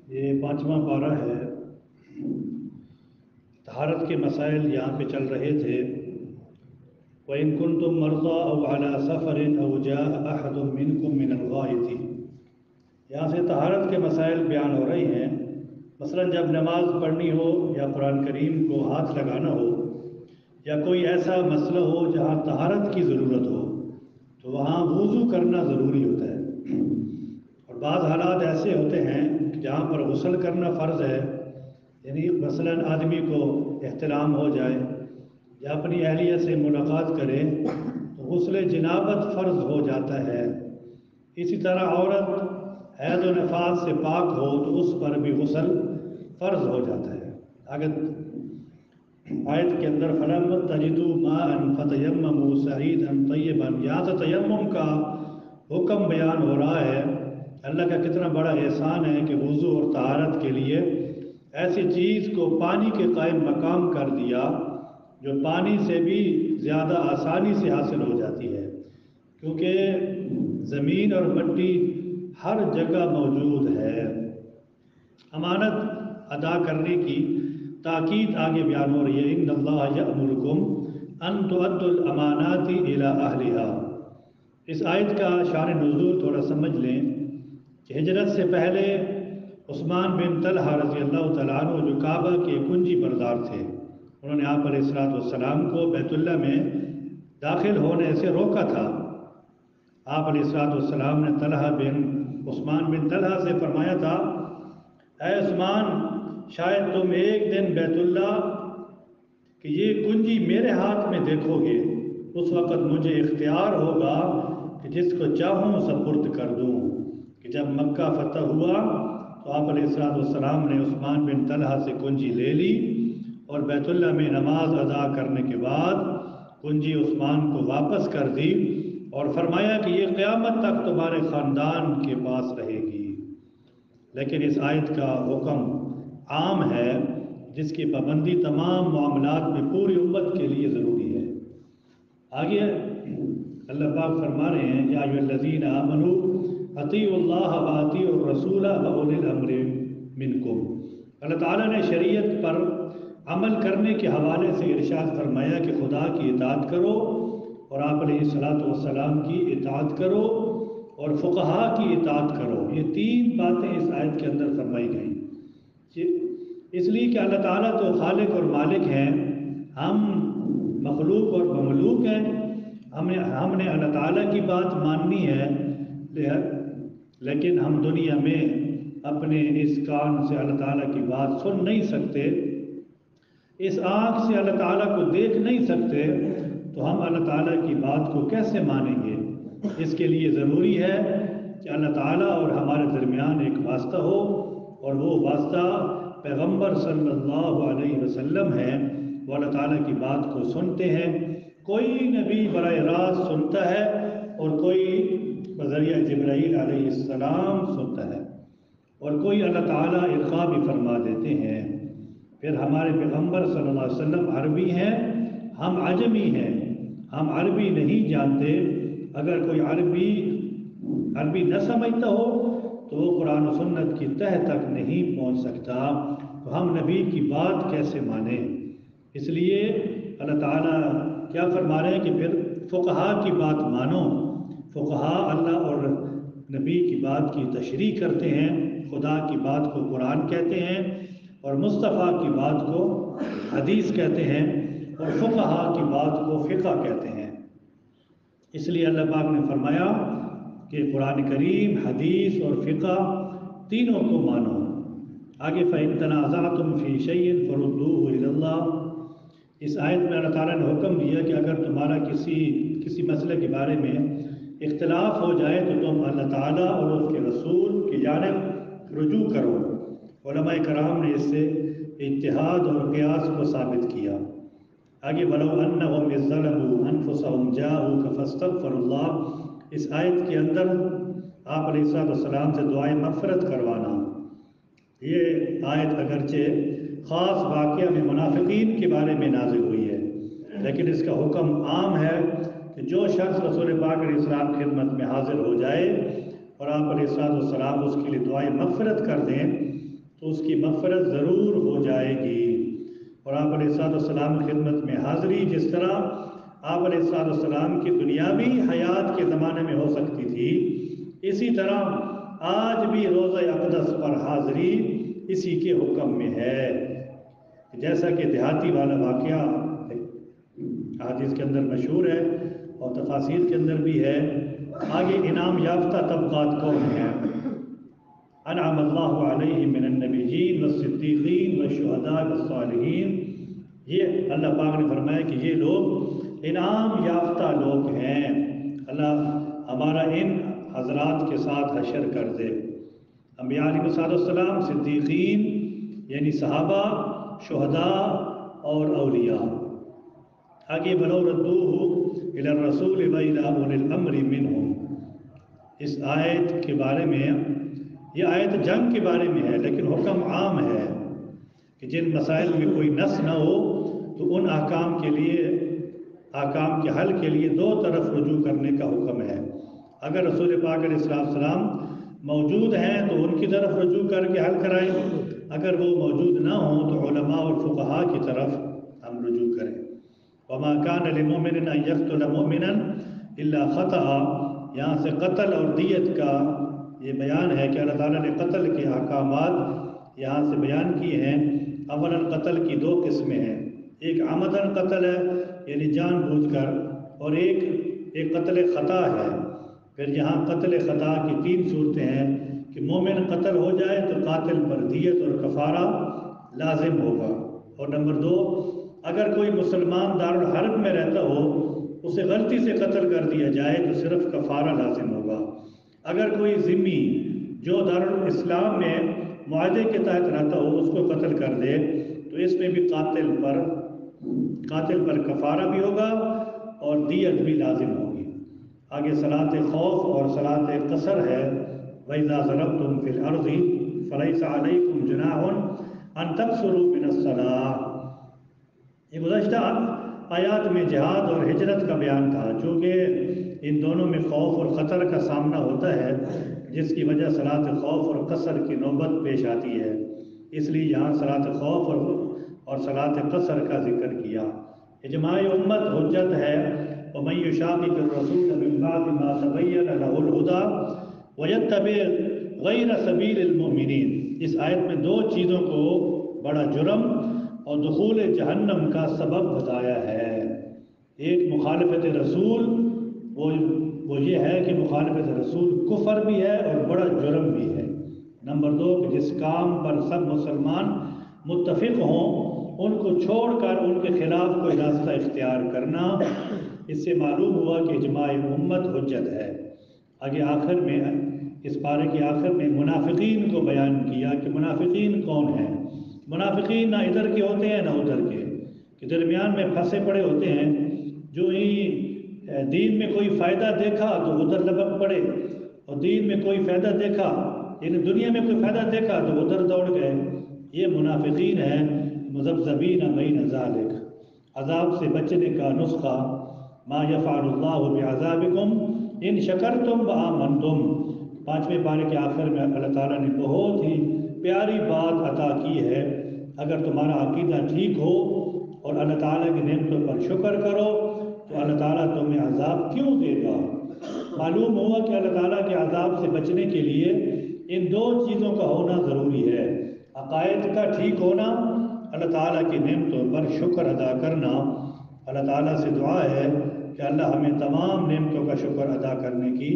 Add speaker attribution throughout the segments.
Speaker 1: یہ 5واں پارہ ہے۔ طہارت کے مسائل یہاں پہ چل رہے تھے۔ وَإِن كُنتُم مَرْضَىٰ أَوْ عَلَىٰ سَفَرٍ أَوْ جَاءَ أَحَدٌ مِّنكُم مِّنَ الْغَائِطِ، یہاں سے طہارت کے مسائل بیان ہو رہے ہیں۔ مثلا جب نماز پڑھنی ہو یا قرآن کریم کو ہاتھ لگانا ہو یا کوئی ایسا مسئلہ ہو جہاں طہارت کی ضرورت ہو تو وہاں وضو کرنا ضروری ہوتا ہے۔ اور بعض حالات ایسے ہوتے ہیں کہ جہاں پر غسل کرنا فرض ہے، یعنی مثلا آدمی کو احتلام ہو جائے یا اپنی اہلیہ سے ملاقات کرے تو غسل جنابت فرض ہو جاتا ہے۔ اسی طرح عورت حیض و نفاس سے پاک ہو تو اس پر بھی غسل فرض ہو جاتا ہے۔ اگر آیت کے اندر فَلَمْ تَجِدُوا مَاءً فَتَيَمَّمُوا صَعِيدًا طَيِّبًا، یہاں سے تیمم کا حکم بیان ہو رہا ہے۔ اللہ کا کتنا بڑا احسان ہے کہ وضو اور طہارت کے لیے ایسی چیز کو پانی کے قائم مقام کر دیا جو پانی سے بھی زیادہ آسانی سے حاصل ہو جاتی ہے، کیونکہ زمین اور مٹی ہر جگہ موجود ہے۔ امانت ادا کرنے کی تاکید آگے بیان ہو رہی ہے۔ ان اللہ یأمرکم ان تؤدوا الامانات الی اہلہا۔ اس آیت کا شان نزول تھوڑا سمجھ لیں کہ ہجرت سے پہلے عثمان بن طلحہ رضی اللہ تعالیٰ عنہ جو کعبہ کے کنجی بردار تھے، انہوں نے آپ علیہ الصلوۃ والسلام کو بیت اللہ میں داخل ہونے سے روکا تھا۔ آپ علیہ الصلوۃ والسلام نے عثمان بن طلحہ سے فرمایا تھا، اے عثمان، شاید تم ایک دن بیت اللہ کہ یہ کنجی میرے ہاتھ میں دیکھو گے، اس وقت مجھے اختیار ہوگا کہ جس کو چاہوں سپرد کر دوں۔ کہ جب مکہ فتح ہوا تو آپ علیہ الصلوۃ والسلام نے عثمان بن طلحہ سے کنجی لے لی اور بیت اللہ میں نماز ادا کرنے کے بعد کنجی عثمان کو واپس کر دی اور فرمایا کہ یہ قیامت تک تمہارے خاندان کے پاس رہے گی۔ لیکن اس آیت کا حکم عام ہے جس کی پابندی تمام معاملات میں پوری امت کے لیے ضروری ہے۔ آگے اللہ پاک فرما رہے ہیں، یا ایھا الذین آمنوا اطیعوا اللہ واطیعوا الرسول واولی الامر منکم۔ اللہ تعالیٰ نے شریعت پر عمل کرنے کے حوالے سے ارشاد فرمایا کہ خدا کی اطاعت کرو اور آپ علیہ الصلوۃ والسلام کی اطاعت کرو اور فقہا کی اطاعت کرو۔ یہ تین باتیں اس آیت کے اندر فرمائی گئیں، اس لیے کہ اللہ تعالیٰ تو خالق اور مالک ہیں، ہم مخلوق اور مملوک ہیں۔ ہم نے اللہ تعالیٰ کی بات ماننی ہے، لیکن ہم دنیا میں اپنے اس کان سے اللہ تعالیٰ کی بات سن نہیں سکتے، اس آنکھ سے اللہ تعالیٰ کو دیکھ نہیں سکتے، تو ہم اللہ تعالیٰ کی بات کو کیسے مانیں گے؟ اس کے لیے ضروری ہے کہ اللہ تعالیٰ اور ہمارے درمیان ایک واسطہ ہو، اور وہ واسطہ پیغمبر صلی اللہ علیہ وسلم ہے۔ وہ اللہ تعالیٰ کی بات کو سنتے ہیں۔ کوئی نبی براہ راست سنتا ہے اور کوئی بذریعہ جبرائیل علیہ السلام سنتا ہے، اور کوئی اللہ تعالیٰ القاء بھی فرما دیتے ہیں۔ پھر ہمارے پیغمبر صلی اللہ علیہ وسلم عربی ہیں، ہم عجمی ہیں، ہم عربی نہیں جانتے۔ اگر کوئی عربی نہ سمجھتا ہو تو وہ قرآن و سنت کی تہ تک نہیں پہنچ سکتا، تو ہم نبی کی بات کیسے مانیں؟ اس لیے اللہ تعالیٰ کیا فرما رہے ہیں کہ پھر فقہا کی بات مانو۔ فقہا اللہ اور نبی کی بات کی تشریح کرتے ہیں، خدا کی بات کو قرآن کہتے ہیں اور مصطفیٰ کی بات کو حدیث کہتے ہیں، اور فقہا کی بات کو فقہ کہتے ہیں۔ اس لیے اللہ پاک نے فرمایا کہ قرآن کریم، حدیث اور فقہ تینوں کو مانو۔ آگے فَإِن تَنَازَعْتُمْ فِي شَيْءٍ فَرُدُّوهُ إِلَى اللَّهِ۔ اس آیت میں اللہ تعالیٰ نے حکم دیا کہ اگر تمہارا کسی مسئلے کے بارے میں اختلاف ہو جائے تو تم اللہ تعالیٰ اور اس کے رسول کی جانب رجوع کرو۔ علماء کرام نے اس سے اجتہاد اور قیاس کو ثابت کیا۔ آگے وَلَوْ أَنَّهُمْ إِذ ظَّلَمُوا أَنفُسَهُمْ جَاءُوكَ فَاسْتَغْفَرُوا اللَّهَ، اس آیت کے اندر آپ علیہ السلام سے دعائے مغفرت کروانا۔ یہ آیت اگرچہ خاص واقعہ میں منافقین کے بارے میں نازل ہوئی ہے، لیکن اس کا حکم عام ہے کہ جو شخص رسول پاک علیہ السلام کی خدمت میں حاضر ہو جائے اور آپ علیہ السلام اس کے لیے دعائے مغفرت کر دیں تو اس کی مغفرت ضرور ہو جائے گی۔ اور آپ علیہ السلام کی خدمت میں حاضری جس طرح آپ علیہ السلام کی دنیاوی حیات کے زمانے میں ہو سکتی تھی، اسی طرح آج بھی روضہ اقدس پر حاضری اسی کے حکم میں ہے۔ جیسا کہ دیہاتی والا واقعہ حدیث کے اندر مشہور ہے اور تفاسیر کے اندر بھی ہے۔ آگے انعام یافتہ طبقات کون ہیں؟ انعم اللہ علیہم من النبیین والصدیقین والشہداء والصالحین، یہ اللہ پاک نے فرمایا کہ یہ لوگ انعام یافتہ لوگ ہیں۔ اللہ ہمارا ان حضرات کے ساتھ حشر کر دے۔ انبیاء علیہ السلام، صدیقین یعنی صحابہ، شہداء اور اولیاء۔ آگے وَلَوْ رَدُّوهُ إِلَى الرَّسُولِ وَإِلَىٰ أُولِي الْأَمْرِ مِنْهُمْ، اس آیت کے بارے میں، یہ آیت جنگ کے بارے میں ہے لیکن حکم عام ہے کہ جن مسائل میں کوئی نص نہ ہو تو ان احکام کے لیے، احکام کے حل کے لیے دو طرف رجوع کرنے کا حکم ہے۔ اگر رسول پاک علیہ السلام موجود ہیں تو ان کی طرف رجوع کر کے حل کرائیں، اگر وہ موجود نہ ہوں تو علماء اور فقہاء کی طرف ہم رجوع کریں۔ وَمَا كَانَ لِمُؤْمِنٍ أَن يَقْتُلَ مُؤْمِنًا إِلَّا خَطَأً، یہاں سے قتل اور دیت کا یہ بیان ہے کہ اللہ تعالیٰ نے قتل کے احکامات یہاں سے بیان کیے ہیں۔ اولاً قتل کی دو قسمیں ہیں، ایک عمدن قتل ہے یعنی جان بوجھ کر، اور ایک قتل خطا ہے۔ پھر یہاں قتل خطا کی تین صورتیں ہیں کہ مومن قتل ہو جائے تو قاتل پر دیت اور کفارہ لازم ہوگا، اور نمبر دو، اگر کوئی مسلمان دارالحرب میں رہتا ہو اسے غلطی سے قتل کر دیا جائے تو صرف کفارہ لازم ہوگا۔ اگر کوئی ذمی جو دارالاسلام میں معاہدے کے تحت رہتا ہو اس کو قتل کر دے تو اس میں بھی قاتل پر کفارہ بھی ہوگا اور دیت بھی لازم ہوگی۔ آگے صلاۃ خوف اور صلاۃ قصر ہے۔ وَإِذَا ضَرَبْتُمْ فِي الْأَرْضِ فَلَيْسَ عَلَيْكُمْ جُنَاحٌ أَن تَقْصُرُوا مِنَ الصَّلَاةِ، یہ گزشتہ آیات میں جہاد اور ہجرت کا بیان تھا، چونکہ ان دونوں میں خوف اور خطر کا سامنا ہوتا ہے جس کی وجہ صلاۃ خوف اور قصر کی نوبت پیش آتی ہے، اس لیے یہاں صلاۃ خوف اور صلاۃ قصر کا ذکر کیا۔ اجماع امت حجت ہے۔ وَمَن يُشَاقِقِ الرَّسُولَ مِن بَعْدِ مَا تَبَيَّنَ لَهُ الْهُدَىٰ وَيَتَّبِعْ غَيْرَ سَبِيلِ الْمُؤْمِنِينَ، اس آیت میں دو چیزوں کو بڑا جرم اور دخول جہنم کا سبب بتایا ہے۔ ایک مخالفت رسول، وہ یہ ہے کہ مخالفت رسول کفر بھی ہے اور بڑا جرم بھی ہے۔ نمبر دو کہ جس کام پر سب مسلمان متفق ہوں ان کو چھوڑ کر ان کے خلاف کوئی راستہ اختیار کرنا، اس سے معلوم ہوا کہ اجماع امت حجت ہے۔ آگے آخر میں، اس پارے کے آخر میں منافقین کو بیان کیا کہ منافقین کون ہیں۔ منافقین نہ ادھر کے ہوتے ہیں نہ ادھر کے، کہ درمیان میں پھنسے پڑے ہوتے ہیں، جو ہی دین میں کوئی فائدہ دیکھا تو ادھر لپک پڑے، اور دین میں کوئی فائدہ دیکھا، یعنی دنیا میں کوئی فائدہ دیکھا تو ادھر دوڑ گئے۔ یہ منافقین ہیں مذبذبین بین ذالک۔ عذاب سے بچنے کا نسخہ، ما یفعل اللہ بعذابکم ان شکرتم وآمنتم، 5ویں پارے کے آخر میں اللہ تعالیٰ نے بہت ہی پیاری بات عطا کی ہے۔ اگر تمہارا عقیدہ ٹھیک ہو اور اللہ تعالیٰ کی نعمتوں پر شکر کرو تو اللہ تعالیٰ تمہیں عذاب کیوں دے گا۔ معلوم ہوا کہ اللہ تعالیٰ کے عذاب سے بچنے کے لیے ان دو چیزوں کا ہونا ضروری ہے، عقائد کا ٹھیک ہونا، اللہ تعالیٰ کی نعمتوں پر شکر ادا کرنا۔ اللہ تعالیٰ سے دعا ہے کہ اللہ ہمیں تمام نعمتوں کا شکر ادا کرنے کی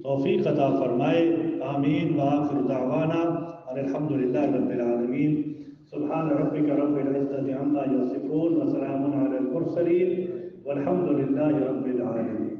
Speaker 1: توفیق عطا فرمائے۔ آمین وآخر دعوانا الحمدللہ رب العالمین۔ سبحان ربک رب العزۃ عما یصفون وسلام علی المرسلین والحمد للہ رب العالمین۔